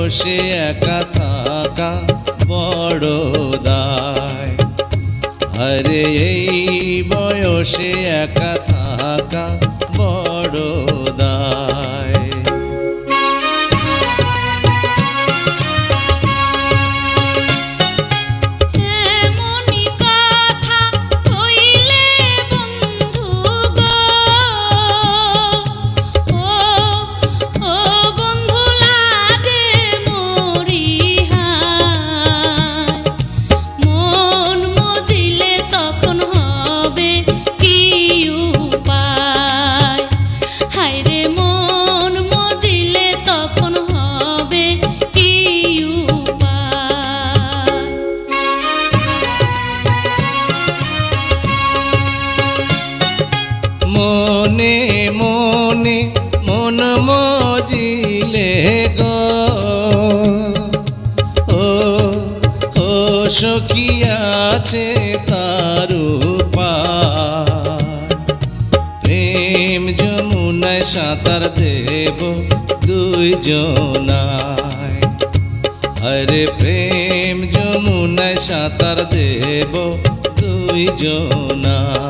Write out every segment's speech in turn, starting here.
বয়সে একা থাকা বড় দায়। আরে এই বয়সে একা থাকা বড় দায়। মনে মনে মন মজিলে গো ও সখী আছে তার উপায়। প্রেম যমুনায় সাঁতার দেব দুইজনায়। আরে প্রেম যমুনায় সাঁতার দেব দুইজনায়।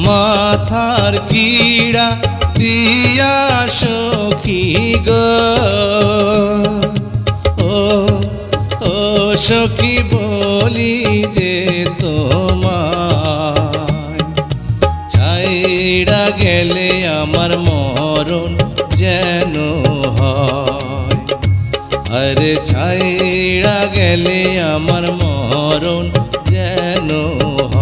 মাথার কিড়া দিয়া সখী গো ও সখী বলি যে তোমায়। ছাইড়া গেলে আমার মরণ যেন হয়। আরে ছাইড়া গেলে আমার মরণ যেন হয়।